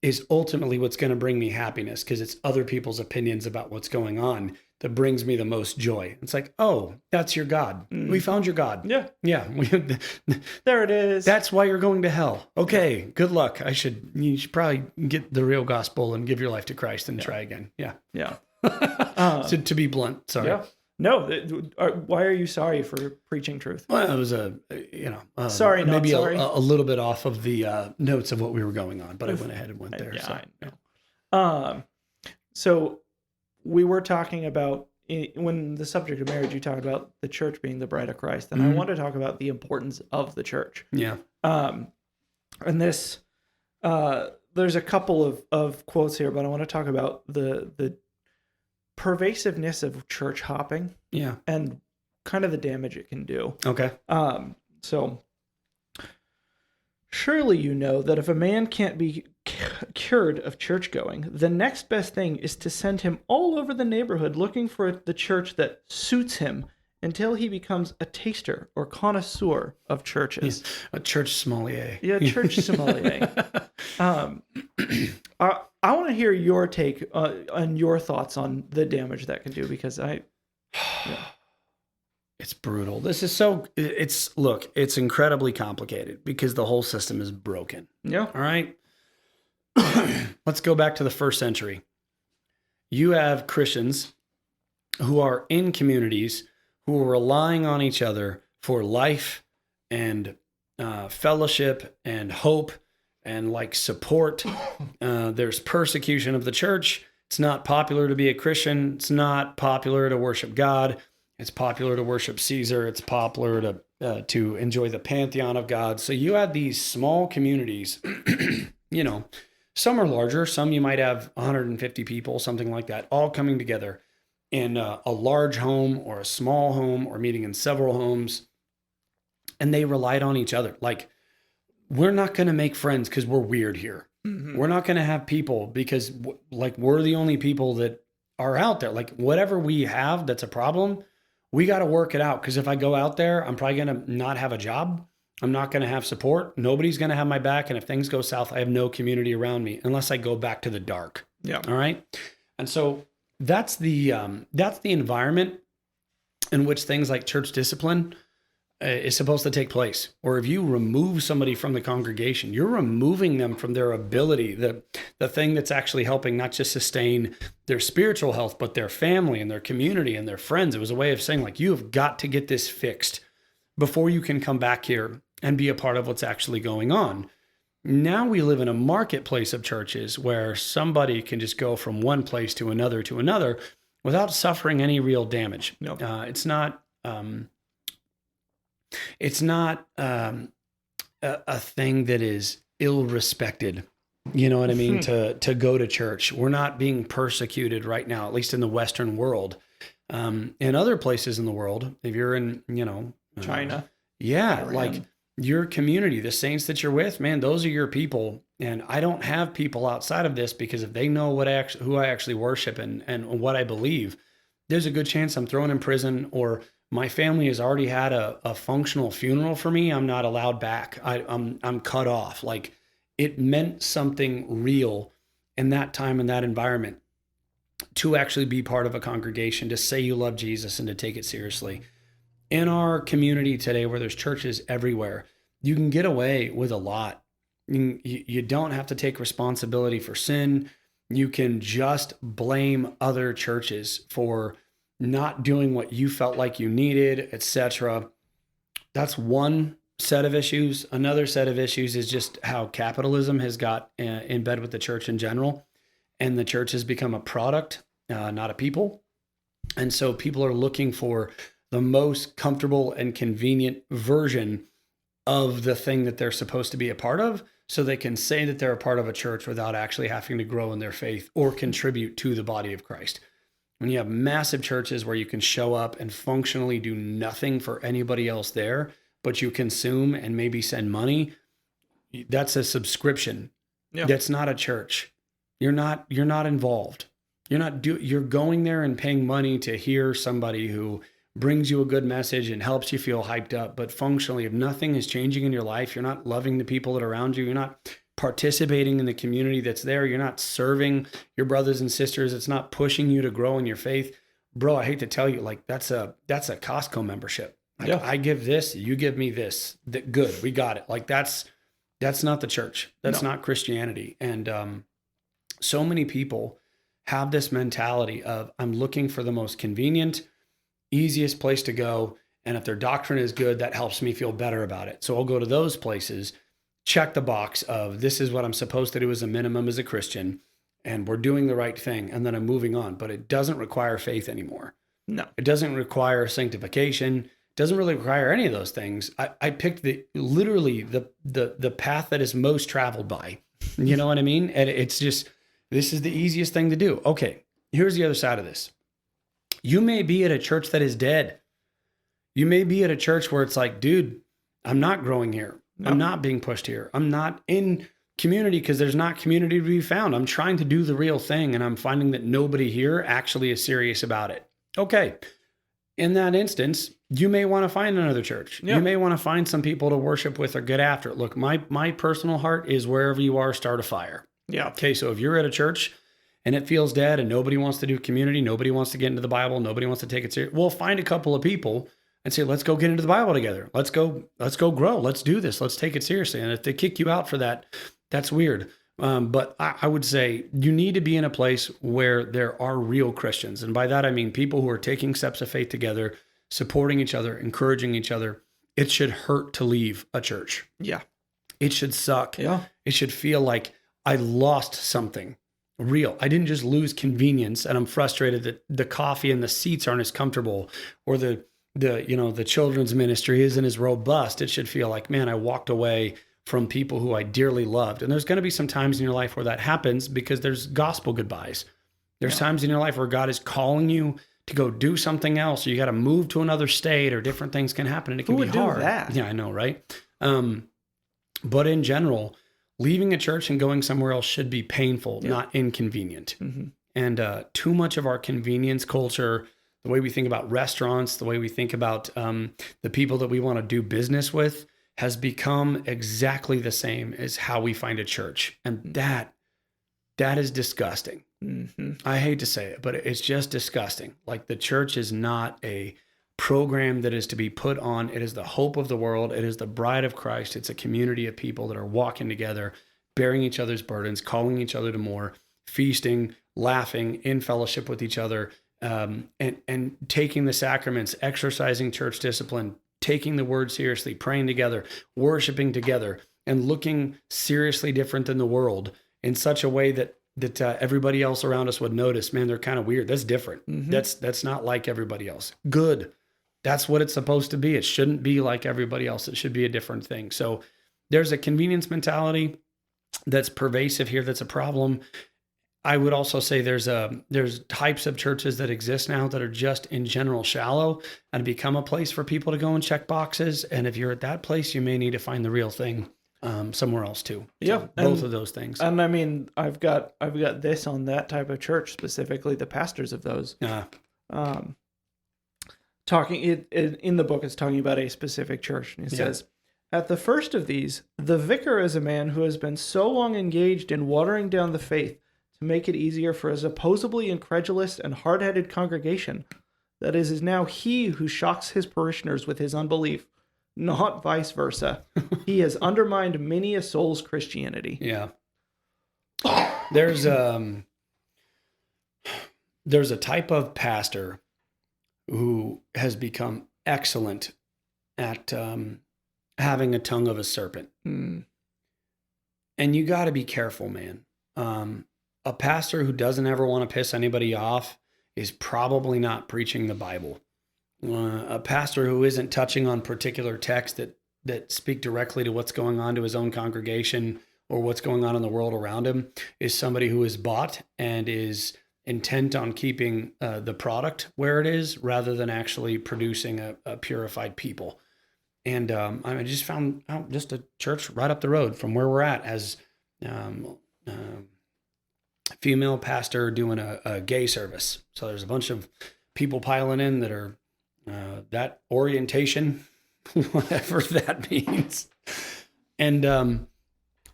is ultimately what's going to bring me happiness, because it's other people's opinions about what's going on that brings me the most joy. It's like, oh, that's your God. We found your God. Yeah. Yeah. There it is. That's why you're going to hell. Okay. Good luck. You should probably get the real gospel and give your life to Christ and try again. Yeah. Yeah. To be blunt. Sorry. Yeah. No. Why are you sorry for preaching truth? Well, it was Sorry, not maybe sorry. a little bit off of the notes of what we were going on, but I went ahead and went there. Yeah, So, I know. So we were talking about, when the subject of marriage, you talked about the church being the bride of Christ, and I want to talk about the importance of the church. Yeah. And this, there's a couple of quotes here, but I want to talk about the pervasiveness of church hopping. Yeah. And kind of the damage it can do. Okay. So surely you know that if a man can't be cured of church going, the next best thing is to send him all over the neighborhood looking for the church that suits him until he becomes a taster or connoisseur of churches. A church sommelier. Yeah, church sommelier. I want to hear your take on your thoughts on the damage that can do, because It's brutal. This is it's incredibly complicated because the whole system is broken. Yeah. All right. Let's go back to the first century. You have Christians who are in communities who are relying on each other for life and fellowship and hope and like support. There's persecution of the church. It's not popular to be a Christian. It's not popular to worship God. It's popular to worship Caesar. It's popular to enjoy the pantheon of gods. So you have these small communities, some are larger. Some you might have 150 people, something like that, all coming together in a large home or a small home or meeting in several homes. And they relied on each other. Like, we're not going to make friends because we're weird here. Mm-hmm. We're not going to have people because we're the only people that are out there. Like, whatever we have that's a problem, we got to work it out. Because if I go out there, I'm probably going to not have a job. I'm not going to have support. Nobody's going to have my back. And if things go south, I have no community around me unless I go back to the dark. Yeah. All right. And so that's the environment in which things like church discipline is supposed to take place. Or if you remove somebody from the congregation, you're removing them from their ability, the thing that's actually helping not just sustain their spiritual health, but their family and their community and their friends. It was a way of saying, like, you have got to get this fixed before you can come back here and be a part of what's actually going on. Now we live in a marketplace of churches where somebody can just go from one place to another without suffering any real damage. Nope. It's not a thing that is ill-respected. You know what I mean? To go to church. We're not being persecuted right now, at least in the Western world. In other places in the world, if you're in, China. Iran. Like your community, the saints that you're with, man, those are your people. And I don't have people outside of this because if they know who I actually worship and what I believe, there's a good chance I'm thrown in prison, or my family has already had a functional funeral for me. I'm not allowed back. I'm cut off. Like, it meant something real in that time, in that environment, to actually be part of a congregation, to say you love Jesus and to take it seriously. In our community today, where there's churches everywhere, you can get away with a lot. You don't have to take responsibility for sin. You can just blame other churches for not doing what you felt like you needed, etc. That's one set of issues. Another set of issues is just how capitalism has got in bed with the church in general, and the church has become a product, not a people. And so people are looking for the most comfortable and convenient version of the thing that they're supposed to be a part of, so they can say that they're a part of a church without actually having to grow in their faith or contribute to the body of Christ. When you have massive churches where you can show up and functionally do nothing for anybody else there, but you consume and maybe send money, that's a subscription. Yeah. That's not a church. You're not involved. You're going there and paying money to hear somebody who brings you a good message and helps you feel hyped up. But functionally, if nothing is changing in your life, you're not loving the people that are around you, you're not participating in the community that's there, you're not serving your brothers and sisters, it's not pushing you to grow in your faith, bro, I hate to tell you, like that's a Costco membership. Like, Yeah. I give this, you give me this. Good, we got it. Like that's not the church. That's No. not Christianity. And so many people have this mentality of I'm looking for the most convenient, easiest place to go. And if their doctrine is good, that helps me feel better about it. So I'll go to those places, check the box of this is what I'm supposed to do as a minimum as a Christian, and we're doing the right thing. And then I'm moving on. But it doesn't require faith anymore. No. It doesn't require sanctification. It doesn't really require any of those things. I picked literally the path that is most traveled by. You know what I mean? And it's just, this is the easiest thing to do. Okay, here's the other side of this. You may be at a church that is dead. You may be at a church where it's like, dude, I'm not growing here. No. I'm not being pushed here. I'm not in community because there's not community to be found. I'm trying to do the real thing and I'm finding that nobody here actually is serious about it. Okay. In that instance, you may want to find another church. Yeah. You may want to find some people to worship with or get after it. Look, my personal heart is wherever you are, start a fire. Yeah. Okay, so if you're at a church and it feels dead and nobody wants to do community, nobody wants to get into the Bible, nobody wants to take it serious, well, find a couple of people and say, let's go get into the Bible together. Let's go grow. Let's do this. Let's take it seriously. And if they kick you out for that, that's weird. But I would say you need to be in a place where there are real Christians. And by that, I mean people who are taking steps of faith together, supporting each other, encouraging each other. It should hurt to leave a church. Yeah. It should suck. Yeah. It should feel like I lost something real. I didn't just lose convenience and I'm frustrated that the coffee and the seats aren't as comfortable or the children's ministry isn't as robust. It should feel like, man, I walked away from people who I dearly loved. And there's going to be some times in your life where that happens because there's gospel goodbyes. There's times in your life where God is calling you to go do something else, or you got to move to another state, or different things can happen, and it can be hard. Do that? Yeah, I know, right? But in general, leaving a church and going somewhere else should be painful, not inconvenient. Mm-hmm. And too much of our convenience culture, the way we think about restaurants, the way we think about the people that we want to do business with, has become exactly the same as how we find a church. And that is disgusting. Mm-hmm. I hate to say it, but it's just disgusting. Like, the church is not a program that is to be put on. It is the hope of the world. It is the bride of Christ. It's a community of people that are walking together, bearing each other's burdens, calling each other to more, feasting, laughing, in fellowship with each other, and taking the sacraments, exercising church discipline, taking the word seriously, praying together, worshiping together, and looking seriously different than the world in such a way that everybody else around us would notice, man, they're kind of weird. That's different. Mm-hmm. That's not like everybody else. Good. That's what it's supposed to be. It shouldn't be like everybody else. It should be a different thing. So there's a convenience mentality that's pervasive here. That's a problem. I would also say there's types of churches that exist now that are just in general shallow and become a place for people to go and check boxes. And if you're at that place, you may need to find the real thing somewhere else too. Yeah, So both of those things. And I mean, I've got this on that type of church, specifically the pastors of those. Talking in the book, it's talking about a specific church, and it says, at the first of these, the vicar is a man who has been so long engaged in watering down the faith to make it easier for a supposedly incredulous and hard-headed congregation that it is now he who shocks his parishioners with his unbelief, not vice versa. He has undermined many a soul's Christianity. Yeah. There's a type of pastor who has become excellent at having a tongue of a serpent. Mm. And you got to be careful, man. A pastor who doesn't ever want to piss anybody off is probably not preaching the Bible. A pastor who isn't touching on particular texts that speak directly to what's going on to his own congregation or what's going on in the world around him is somebody who is bought and is intent on keeping the product where it is rather than actually producing a purified people. And I just found out just a church right up the road from where we're at as female pastor doing a gay service. So there's a bunch of people piling in that are that orientation, whatever that means. And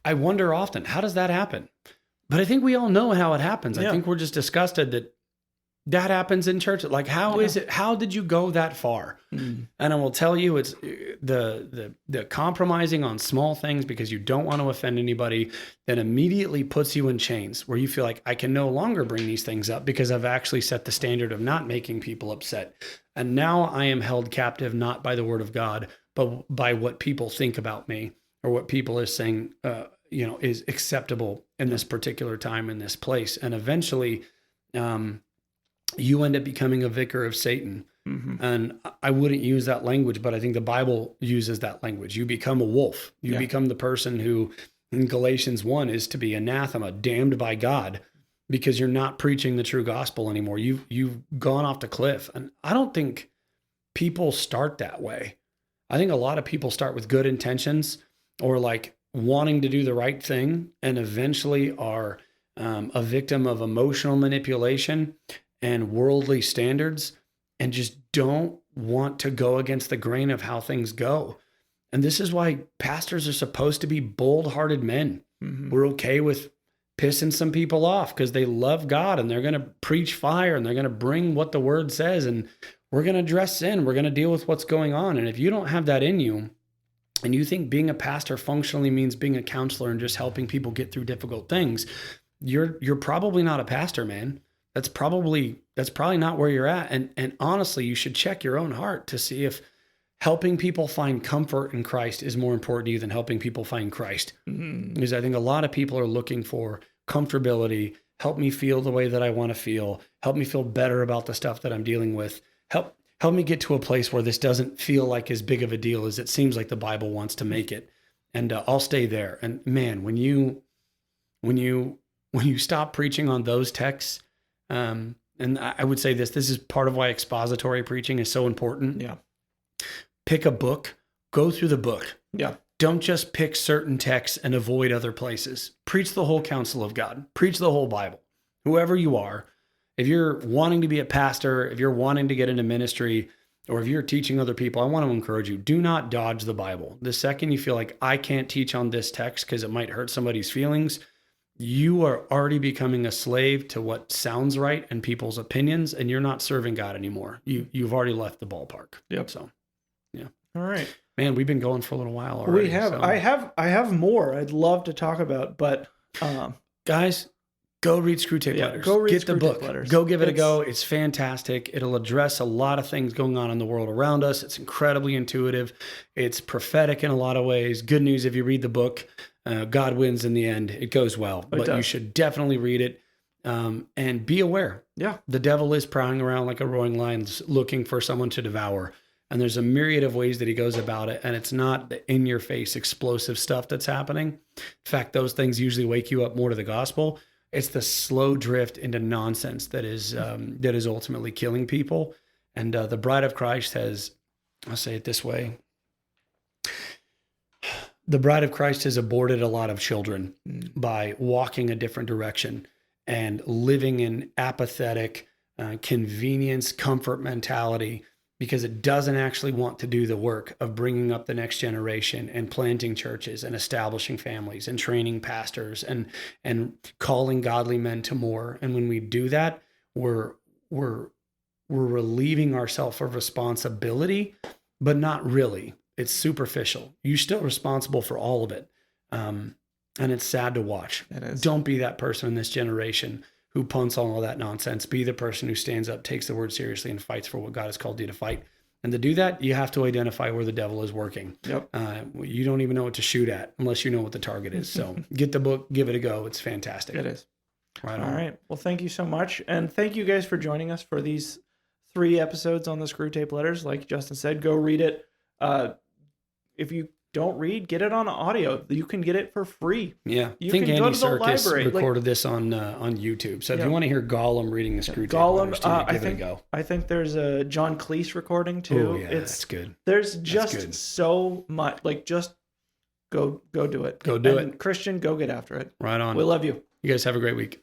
I wonder often, how does that happen? But I think we all know how it happens. Yeah. I think we're just disgusted That happens in church. Like, how is it? How did you go that far? And I will tell you, it's the compromising on small things because you don't want to offend anybody that immediately puts you in chains where you feel like I can no longer bring these things up because I've actually set the standard of not making people upset. And now I am held captive, not by the word of God, but by what people think about me or what people are saying, is acceptable in this particular time, in this place. And eventually, you end up becoming a vicar of Satan. And I wouldn't use that language, but I think the Bible uses that language. You become a wolf. You become the person who in Galatians 1 is to be anathema, damned by God, because you're not preaching the true gospel anymore. You've gone off the cliff. And I don't think people start that way. I think a lot of people start with good intentions or like wanting to do the right thing and eventually are a victim of emotional manipulation and worldly standards and just don't want to go against the grain of how things go. And this is why pastors are supposed to be bold-hearted men. We're okay with pissing some people off because they love God and they're going to preach fire and they're going to bring what the word says and we're going to address sin. We're going to deal with what's going on. And if you don't have that in you and you think being a pastor functionally means being a counselor and just helping people get through difficult things, you're probably not a pastor, man. That's probably not where you're at. And honestly, you should check your own heart to see if helping people find comfort in Christ is more important to you than helping people find Christ. Because I think a lot of people are looking for comfortability, help me feel the way that I want to feel, help me feel better about the stuff that I'm dealing with, help me get to a place where this doesn't feel like as big of a deal as it seems like the Bible wants to make it. And I'll stay there. And man, when you stop preaching on those texts, and I would say this is part of why expository preaching is so important. Yeah. Pick a book, go through the book. Yeah. Don't just pick certain texts and avoid other places. Preach the whole counsel of God. Preach the whole Bible. Whoever you are, if you're wanting to be a pastor, if you're wanting to get into ministry, or if you're teaching other people, I want to encourage you, do not dodge the Bible. The second you feel like I can't teach on this text because it might hurt somebody's feelings, you are already becoming a slave to what sounds right and people's opinions, and you're not serving God anymore. You've already left the ballpark. Yep. So, yeah. All right. Man, we've been going for a little while already. We have. So. I have more I'd love to talk about, but guys, go read Screwtape Letters. Go read Get the book. Letters. Go give it a go. It's fantastic. It'll address a lot of things going on in the world around us. It's incredibly intuitive. It's prophetic in a lot of ways. Good news if you read the book. God wins in the end. It goes well, but you should definitely read it and be aware. Yeah. The devil is prowling around like a roaring lion looking for someone to devour. And there's a myriad of ways that he goes about it. And it's not the in-your-face explosive stuff that's happening. In fact, those things usually wake you up more to the gospel. It's the slow drift into nonsense that is ultimately killing people. And the bride of Christ has, I'll say it this way, the bride of Christ has aborted a lot of children by walking a different direction and living in apathetic convenience, comfort mentality, because it doesn't actually want to do the work of bringing up the next generation and planting churches and establishing families and training pastors and calling godly men to more. And when we do that, we're relieving ourselves of responsibility, but not really. It's superficial. You're still responsible for all of it. And it's sad to watch. It is. Don't be that person in this generation who punts on all that nonsense. Be the person who stands up, takes the word seriously, and fights for what God has called you to fight. And to do that, you have to identify where the devil is working. Yep. You don't even know what to shoot at unless you know what the target is. So get the book, give it a go. It's fantastic. It is. Right on. All right. Well, thank you so much. And thank you guys for joining us for these 3 episodes on the Screwtape Letters. Like Justin said, go read it. If you don't read, get it on audio. You can get it for free. Yeah, You I think can Andy go to the Serkis library. recorded this on YouTube. So if you want to hear Gollum reading the Screwtape Letters, give it a go. I think there's a John Cleese recording too. Oh yeah, that's good. There's just so much. Like, just go do it. Go do and it. Christian, go get after it. Right on. We love you. You guys have a great week.